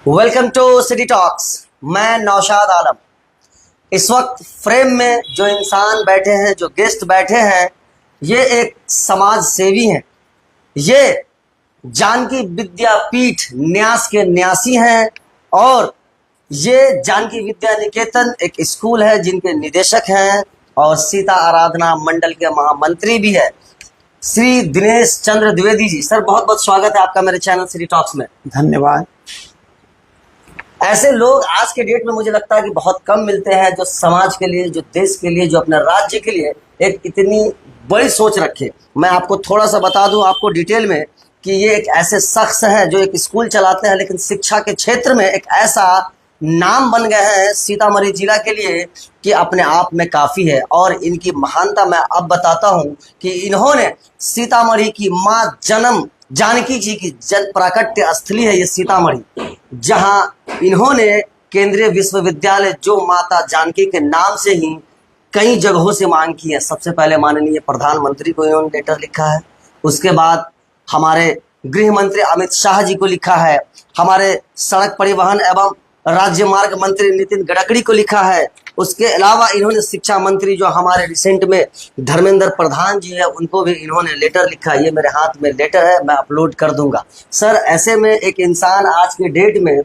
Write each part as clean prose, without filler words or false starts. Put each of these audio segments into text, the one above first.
Welcome to city talks. मैं नौशाद आलम। इस वक्त फ्रेम में जो इंसान बैठे हैं, जो गेस्ट बैठे हैं, ये एक समाज सेवी हैं। ये जानकी विद्यापीठ न्यास के न्यासी हैं और ये जानकी विद्या निकेतन एक स्कूल है जिनके निदेशक हैं और सीता आराधना मंडल के महामंत्री भी है श्री दिनेश चंद्र द्विवेदी जी। सर, बहुत बहुत स्वागत है आपका मेरे चैनल सिटी टॉक्स में। धन्यवाद। ऐसे लोग आज के डेट में मुझे लगता है कि बहुत कम मिलते हैं जो समाज के लिए, जो देश के लिए, जो अपने राज्य के लिए एक इतनी बड़ी सोच रखे। मैं आपको थोड़ा सा बता दूं आपको डिटेल में कि ये एक ऐसे शख्स हैं जो एक स्कूल चलाते हैं, लेकिन शिक्षा के क्षेत्र में एक ऐसा नाम बन गए हैं सीतामढ़ी जिला के लिए कि अपने आप में काफ़ी है। और इनकी महानता मैं अब बताता हूँ कि इन्होंने सीतामढ़ी की माँ जन्म जानकी जी की प्राकट्य स्थली है ये सीतामढ़ी, जहाँ इन्होंने केंद्रीय विश्वविद्यालय जो माता जानकी के नाम से ही कई जगहों से मांग की है। सबसे पहले माननीय प्रधानमंत्री को इन्होंने लेटर लिखा है, उसके बाद हमारे गृह मंत्री अमित शाह जी को लिखा है, हमारे सड़क परिवहन एवं राज्य मार्ग मंत्री नितिन गडकरी को लिखा है, उसके अलावा इन्होंने शिक्षा मंत्री जो हमारे रिसेंट में धर्मेंद्र प्रधान जी है उनको भी इन्होंने लेटर लिखा है। ये मेरे हाथ में लेटर है, मैं अपलोड कर दूंगा। सर, ऐसे में एक इंसान आज के डेट में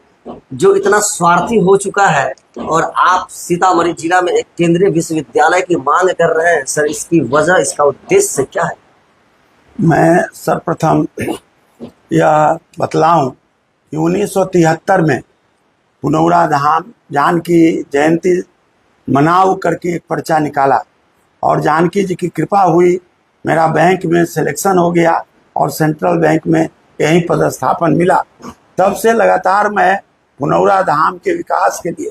जो इतना स्वार्थी हो चुका है और आप सीतामढ़ी जिला में एक केंद्रीय विश्वविद्यालय की मांग कर रहे हैं, सर इसकी वजह, इसका उद्देश्य क्या है? मैं सर्वप्रथम यह बतलाऊं कि 1973 में पुनौरा धाम जानकी जयंती मनाओ करके एक पर्चा निकाला और जानकी जी की कृपा हुई, मेरा बैंक में सिलेक्शन हो गया और सेंट्रल बैंक में यहीं पदस्थापन मिला। तब से लगातार मैं पुनौरा धाम के विकास के लिए,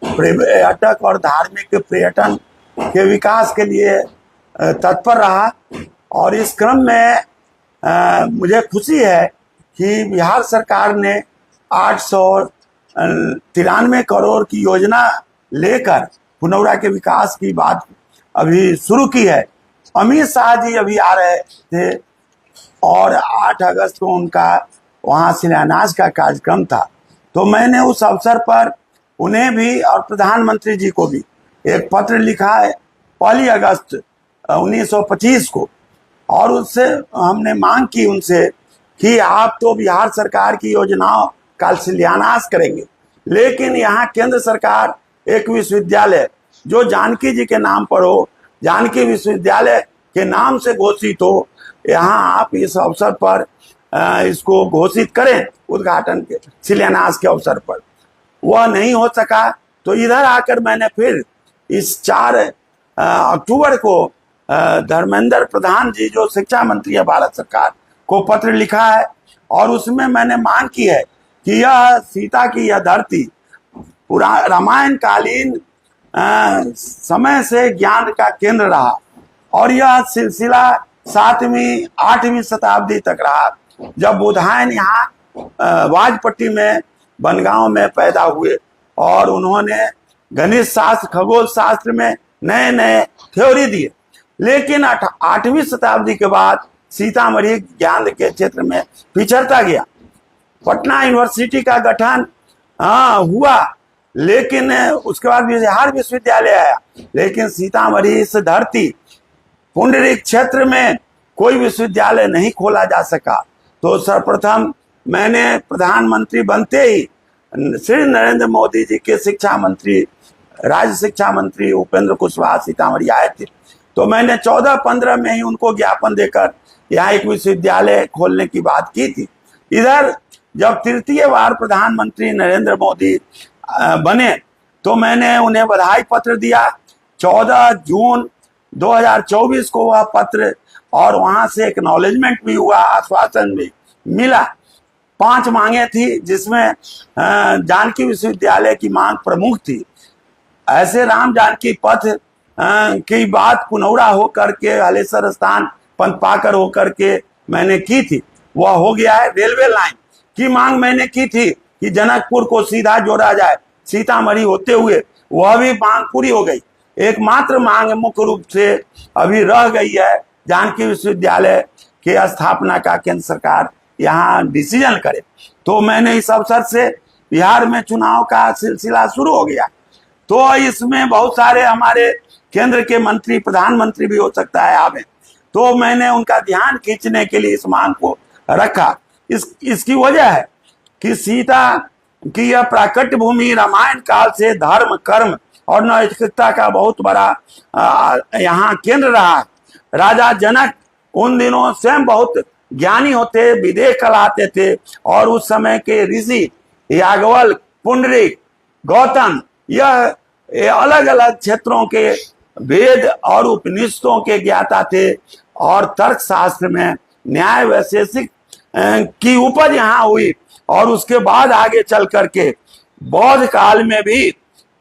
पर्यटक और धार्मिक पर्यटन के विकास के लिए तत्पर रहा। और इस क्रम में मुझे खुशी है कि बिहार सरकार ने 893 करोड़ की योजना लेकर पुनौरा के विकास की बात अभी शुरू की है। अमित शाह जी अभी आ रहे थे और 8 अगस्त को उनका वहाँ शिलान्यास का कार्यक्रम था, तो मैंने उस अवसर पर उन्हें भी और प्रधानमंत्री जी को भी एक पत्र लिखा है 1 अगस्त 1925 को, और उससे हमने मांग की उनसे कि आप तो बिहार सरकार की योजनाओं का शिलान्यास करेंगे, लेकिन यहाँ केंद्र सरकार एक विश्वविद्यालय जो जानकी जी के नाम पर हो, जानकी विश्वविद्यालय के नाम से घोषित हो, यहाँ आप इस अवसर पर इसको घोषित करें उद्घाटन के शिलान्यास के अवसर पर। वह नहीं हो सका, तो इधर आकर मैंने फिर इस 4 अक्टूबर को धर्मेंद्र प्रधान जी जो शिक्षा मंत्री है भारत सरकार को पत्र लिखा है और उसमें मैंने मांग की है कि यह सीता की यह धरती पूरा रामायण कालीन समय से ज्ञान का केंद्र रहा और यह सिलसिला 7वीं 8वीं शताब्दी तक रहा, जब बुधायन यहाँ वाजपट्टी में बनगांव में पैदा हुए और उन्होंने गणित शास्त्र, खगोल शास्त्र में नए नए थ्योरी दिए। लेकिन 8वीं शताब्दी के बाद सीतामढ़ी ज्ञान के क्षेत्र में पिछड़ता गया। पटना यूनिवर्सिटी का गठन हुआ, लेकिन उसके बाद बिहार विश्वविद्यालय आया, लेकिन सीतामढ़ी इस धरती पुंडरीक क्षेत्र में कोई विश्वविद्यालय नहीं खोला जा सका। तो सर्वप्रथम मैंने प्रधानमंत्री बनते ही श्री नरेंद्र मोदी जी के शिक्षा मंत्री, राज्य शिक्षा मंत्री उपेंद्र कुशवाहा सीतामढ़ी आए थे, तो मैंने 14-15 में ही उनको ज्ञापन देकर यहाँ एक विश्वविद्यालय खोलने की बात की थी। इधर जब तृतीय बार प्रधानमंत्री नरेंद्र मोदी बने तो मैंने उन्हें बधाई पत्र दिया। 14 जून 2024 को वह पत्र और वहां से एक्नॉलेजमेंट भी हुआ, आश्वासन भी मिला। 5 मांगे थी जिसमें जानकी विश्वविद्यालय की मांग प्रमुख थी। ऐसे राम जानकी पथ की बात पुनौरा होकर के हलेश्वर स्थान पंथपाकर होकर के मैंने की थी, वह हो गया है। रेलवे लाइन की मांग मैंने की थी कि जनकपुर को सीधा जोड़ा जाए सीतामढ़ी होते हुए, वह भी मांग पूरी हो गई। एकमात्र मांग मुख्य रूप से अभी रह गई है जानकी विश्वविद्यालय के स्थापना का केंद्र सरकार यहाँ डिसीजन करे। तो मैंने इस अवसर से बिहार में चुनाव का सिलसिला शुरू हो गया, तो इसमें बहुत सारे हमारे केंद्र के मंत्री, प्रधानमंत्री भी हो सकता है आवे, तो मैंने उनका ध्यान खींचने के लिए इस मांग को रखा। इसकी वजह है कि सीता की यह प्राकट्य भूमि रामायण काल से धर्म, कर्म और नैतिकता का बहुत बड़ा यहाँ केंद्र रहा। राजा जनक उन दिनों स्वयं बहुत ज्ञानी होते, विदेह कहलाते थे, और उस समय के ऋषि याज्ञवल्क्य, पुंडरीक, गौतम, यह अलग अलग क्षेत्रों के वेद और उपनिषदों के ज्ञाता थे, और तर्क शास्त्र में न्याय वैशेषिक की उपज यहाँ हुई। और उसके बाद आगे चल करके बौद्ध काल में भी,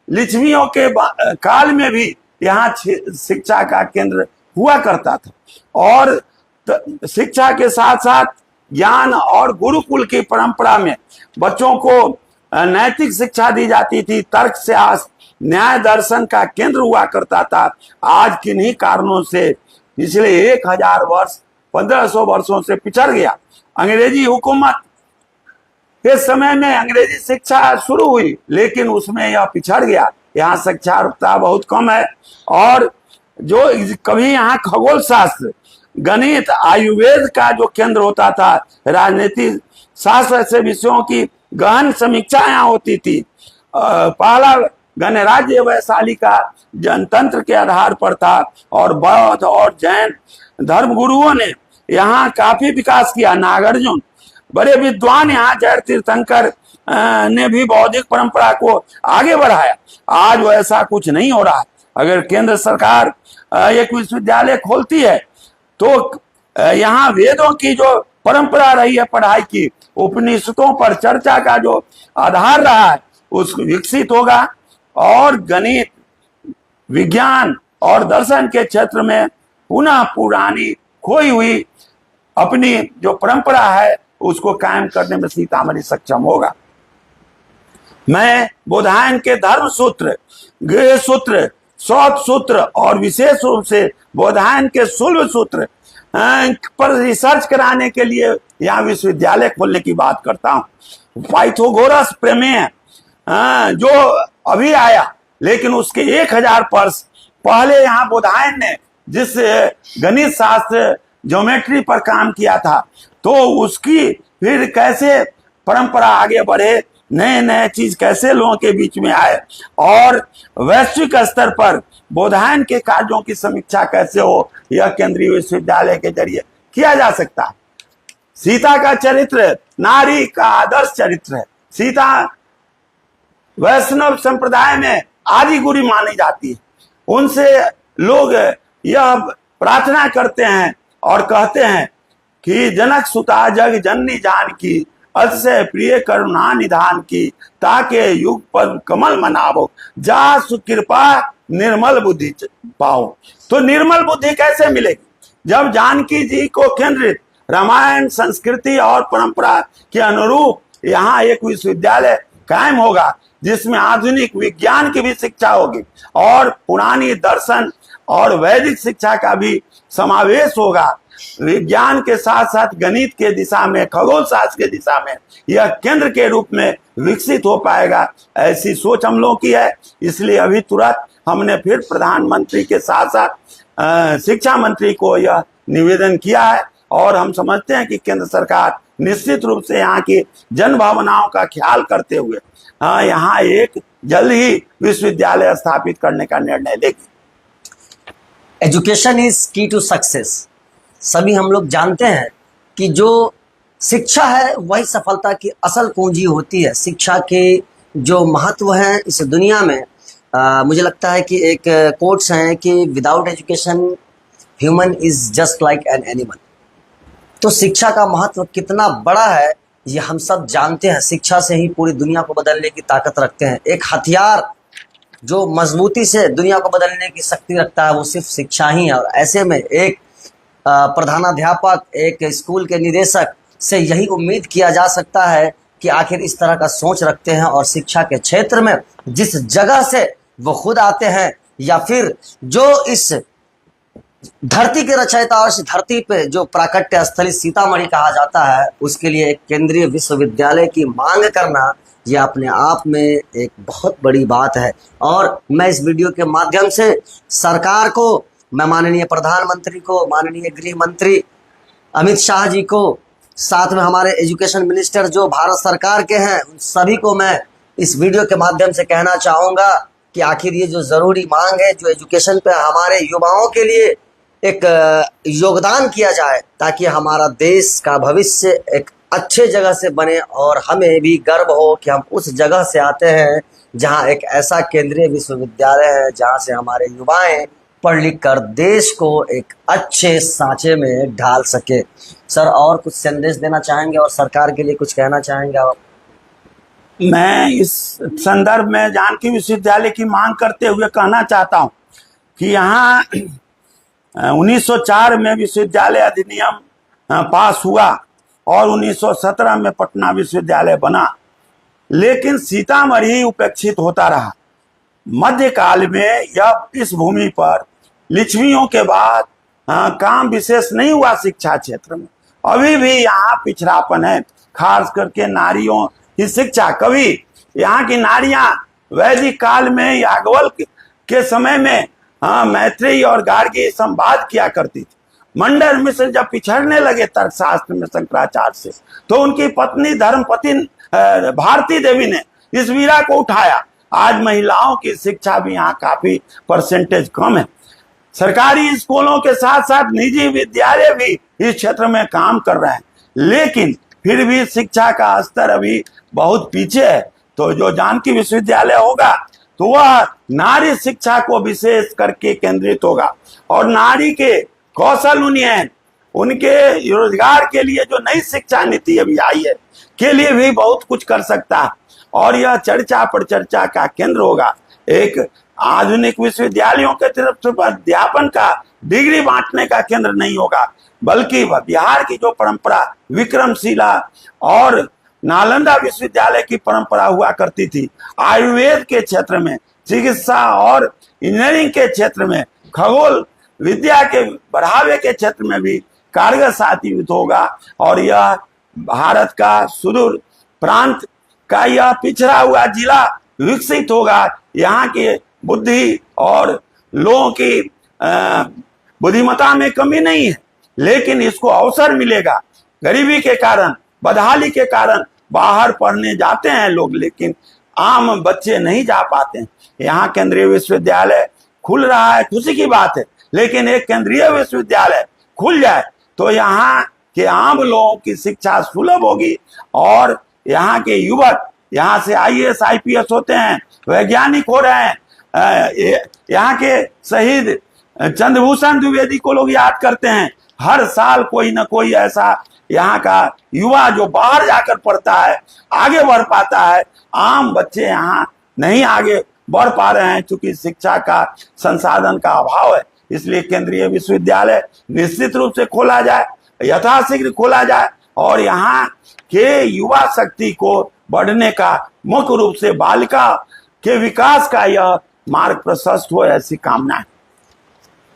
लिच्छवियों के काल में भी यहाँ शिक्षा का केंद्र हुआ करता था। और शिक्षा के साथ साथ ज्ञान और गुरुकुल की परंपरा में बच्चों को नैतिक शिक्षा दी जाती थी। तर्क शास्त्र, न्याय दर्शन का केंद्र हुआ करता था। आज किन्हीं कारणों से पिछले 1000 वर्ष, 1500 वर्षों से पिछड़ गया। अंग्रेजी हुकूमत के समय में अंग्रेजी शिक्षा शुरू हुई, लेकिन उसमें यह पिछड़ गया। यहाँ साक्षरता बहुत कम है, और जो कभी यहाँ खगोल शास्त्र, गणित, आयुर्वेद का जो केंद्र होता था, राजनीति शास्त्र, ऐसे विषयों की गहन समीक्षा यहाँ होती थी। पहला गणराज्य वैशाली का जनतंत्र के आधार पर था, और बौद्ध और जैन धर्मगुरुओं ने यहाँ काफी विकास किया। नागार्जुन बड़े विद्वान, यहाँ जय तीर्थंकर ने भी बौद्धिक परंपरा को आगे बढ़ाया। आज वैसा कुछ नहीं हो रहा। अगर केंद्र सरकार एक विश्वविद्यालय खोलती है, तो यहाँ वेदों की जो परंपरा रही है पढ़ाई की, उपनिषदों पर चर्चा का जो आधार रहा है, उस विकसित होगा, और गणित, विज्ञान और दर्शन के क्षेत्र में पुनः पुरानी खोई हुई अपनी जो परंपरा है उसको कायम करने में सीतामढ़ी सक्षम होगा। मैं बौधायन के धर्म सूत्र, गृह सूत्र, शौच सूत्र और विशेष रूप से बौधायन के शुल्ब सूत्र पर रिसर्च कराने के लिए यहाँ विश्वविद्यालय खोलने की बात करता हूँ। पाइथागोरस प्रमेय जो अभी आया, लेकिन उसके 1000 वर्ष पहले यहाँ बौधायन ने जिस गणित शास्त्र, ज्योमेट्री पर काम किया था, तो उसकी फिर कैसे परंपरा आगे बढ़े, नए नए चीज कैसे लोगों के बीच में आए, और वैश्विक स्तर पर बौधायन के कार्यों की समीक्षा कैसे हो, यह केंद्रीय विश्वविद्यालय के जरिए किया जा सकता है। सीता का चरित्र नारी का आदर्श चरित्र है। सीता वैष्णव संप्रदाय में आदि गुरु मानी जाती है। उनसे लोग यह प्रार्थना करते हैं और कहते हैं कि जनक सुता जग जननी जानकी, अतिशय प्रिय करुणा निधान की, ताके युग पर कमल मनावो, जा सुकृपा निर्मल बुद्धि पाओ। तो निर्मल बुद्धि कैसे मिलेगी? जब जानकी जी को केंद्रित रामायण संस्कृति और परंपरा के अनुरूप यहाँ एक विश्वविद्यालय कायम होगा, जिसमें आधुनिक विज्ञान की भी शिक्षा होगी और पुरानी दर्शन और वैदिक शिक्षा का भी समावेश होगा। विज्ञान के साथ साथ गणित के दिशा में, खगोल शास्त्र के दिशा में यह केंद्र के रूप में विकसित हो पाएगा, ऐसी सोच हम लोगों की है। इसलिए अभी तुरंत हमने फिर प्रधानमंत्री के साथ साथ शिक्षा मंत्री को यह निवेदन किया है, और हम समझते हैं कि केंद्र सरकार निश्चित रूप से यहाँ की जन भावनाओं का ख्याल करते हुए यहाँ एक जल्द ही विश्वविद्यालय स्थापित करने का निर्णय लेगी। एजुकेशन इज की टू सक्सेस। सभी हम लोग जानते हैं कि जो शिक्षा है वही सफलता की असल कुंजी होती है। शिक्षा के जो महत्व है इस दुनिया में, मुझे लगता है कि एक कोट्स हैं कि without education human is just like an animal. तो शिक्षा का महत्व कितना बड़ा है ये हम सब जानते हैं। शिक्षा से ही पूरी दुनिया को बदलने की ताकत रखते हैं। एक हथियार जो मजबूती से दुनिया को बदलने की शक्ति रखता है वो सिर्फ शिक्षा ही है। और ऐसे में एक प्रधानाध्यापक, एक स्कूल के निदेशक से यही उम्मीद किया जा सकता है कि आखिर इस तरह का सोच रखते हैं और शिक्षा के क्षेत्र में जिस जगह से वो खुद आते हैं या फिर जो इस धरती के रचयिता और इस धरती पे जो प्राकट्य स्थली सीतामढ़ी कहा जाता है, उसके लिए एक केंद्रीय विश्वविद्यालय की मांग करना ये अपने आप में एक बहुत बड़ी बात है। और मैं इस वीडियो के माध्यम से सरकार को, मैं माननीय प्रधानमंत्री को, माननीय गृह मंत्री अमित शाह जी को, साथ में हमारे एजुकेशन मिनिस्टर जो भारत सरकार के हैं, उन सभी को मैं इस वीडियो के माध्यम से कहना चाहूँगा कि आखिर ये जो ज़रूरी मांग है, जो एजुकेशन पे हमारे युवाओं के लिए एक योगदान किया जाए, ताकि हमारा देश का भविष्य एक अच्छे जगह से बने और हमें भी गर्व हो कि हम उस जगह से आते हैं जहां एक ऐसा केंद्रीय विश्वविद्यालय है जहां से हमारे युवाएं पढ़ लिख कर देश को एक अच्छे सांचे में ढाल सके। सर, और कुछ संदेश देना चाहेंगे और सरकार के लिए कुछ कहना चाहेंगे आप? मैं इस संदर्भ में जानकी विश्वविद्यालय की मांग करते हुए कहना चाहता हूं कि यहाँ 1904 में विश्वविद्यालय अधिनियम पास हुआ और 1917 में पटना विश्वविद्यालय बना, लेकिन सीतामढ़ी उपेक्षित होता रहा। मध्यकाल में यह इस भूमि पर लिच्छवियों के बाद काम विशेष नहीं हुआ शिक्षा क्षेत्र में। अभी भी यहाँ पिछड़ापन है, खास करके नारियों की शिक्षा। कभी यहाँ की नारियां वैदिक काल में याज्ञवल्क के समय में मैत्रेयी और गार्गी संवाद किया करती थी। मंडन मिश्र जब पिछड़ने लगे तर्कशास्त्र में शंकराचार्य से, तो उनकी पत्नी धर्मपत्नी भारती देवी ने इस वीरा को उठाया। आज महिलाओं की शिक्षा भी यहाँ काफी परसेंटेज कम है। सरकारी स्कूलों के साथ साथ निजी विद्यालय भी इस क्षेत्र में काम कर रहे हैं, लेकिन फिर भी शिक्षा का स्तर अभी बहुत पीछे है। तो जो जानकी विश्वविद्यालय होगा तो वह नारी शिक्षा को विशेष करके केंद्रित होगा और नारी के कौशल उन्नयन, उनके रोजगार के लिए जो नई शिक्षा नीति अभी आई है के लिए भी बहुत कुछ कर सकता है और यह चर्चा पर चर्चा का केंद्र होगा। एक आधुनिक विश्वविद्यालयों के तरफ से अध्यापन का डिग्री बांटने का केंद्र नहीं होगा, बल्कि वह बिहार की जो परंपरा विक्रमशिला और नालंदा विश्वविद्यालय की परंपरा हुआ करती थी, आयुर्वेद के क्षेत्र में, चिकित्सा और इंजीनियरिंग के क्षेत्र में, खगोल विद्या के बढ़ावे के क्षेत्र में भी कारगर साबित होगा और यह भारत का सुदूर प्रांत का यह पिछड़ा हुआ जिला विकसित होगा। यहाँ के बुद्धि और लोगों की बुद्धिमत्ता में कमी नहीं है, लेकिन इसको अवसर मिलेगा। गरीबी के कारण, बदहाली के कारण बाहर पढ़ने जाते हैं लोग, लेकिन आम बच्चे नहीं जा पाते हैं। यहाँ केंद्रीय विश्वविद्यालय खुल रहा है, खुशी की बात है, लेकिन एक केंद्रीय विश्वविद्यालय खुल जाए तो यहाँ के आम लोगों की शिक्षा सुलभ होगी और यहाँ के युवक यहाँ से IAS IPS होते हैं, वैज्ञानिक हो रहे हैं। यहाँ के शहीद चंद्रभूषण द्विवेदी को लोग याद करते हैं। हर साल कोई ना कोई ऐसा यहाँ का युवा जो बाहर जाकर पढ़ता है, आगे बढ़ पाता है। आम बच्चे यहाँ नहीं आगे बढ़ पा रहे हैं क्योंकि शिक्षा का संसाधन का अभाव है। इसलिए केंद्रीय विश्वविद्यालय निश्चित रूप से खोला जाए, यथाशीघ्र खोला जाए और यहाँ के युवा शक्ति को बढ़ने का, मुख्य रूप से बालिका के विकास का यह मार्ग प्रशस्त हो, ऐसी कामना है।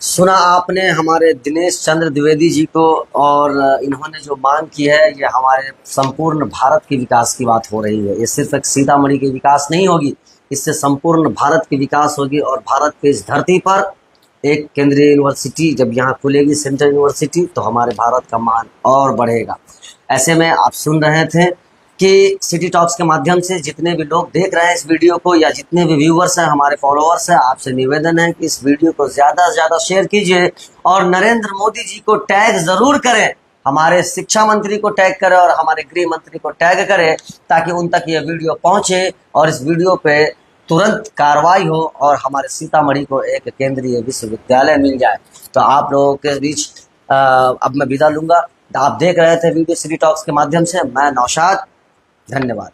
सुना आपने हमारे दिनेश चंद्र द्विवेदी जी को, और इन्होंने जो मांग की है ये हमारे संपूर्ण भारत के विकास की बात हो रही है। ये सिर्फ एक सीतामढ़ी के विकास नहीं होगी, इससे संपूर्ण भारत की विकास होगी और भारत के इस धरती पर एक केंद्रीय यूनिवर्सिटी जब यहाँ खुलेगी, सेंट्रल यूनिवर्सिटी, तो हमारे भारत का मान और बढ़ेगा। ऐसे में आप सुन रहे थे कि सिटी टॉक्स के माध्यम से जितने भी लोग देख रहे हैं इस वीडियो को, या जितने भी व्यूवर्स हैं, हमारे फॉलोअर्स हैं, आपसे निवेदन है कि इस वीडियो को ज़्यादा से ज़्यादा शेयर कीजिए और नरेंद्र मोदी जी को टैग ज़रूर करें, हमारे शिक्षा मंत्री को टैग करें और हमारे गृह मंत्री को टैग करें, ताकि उन तक ये वीडियो पहुँचे और इस वीडियो पे तुरंत कार्रवाई हो और हमारे सीतामढ़ी को एक केंद्रीय विश्वविद्यालय मिल जाए। तो आप लोगों के बीच अब मैं विदा लूंगा। आप देख रहे थे वीडियो सिटी टॉक्स के माध्यम से, मैं नौशाद, धन्यवाद।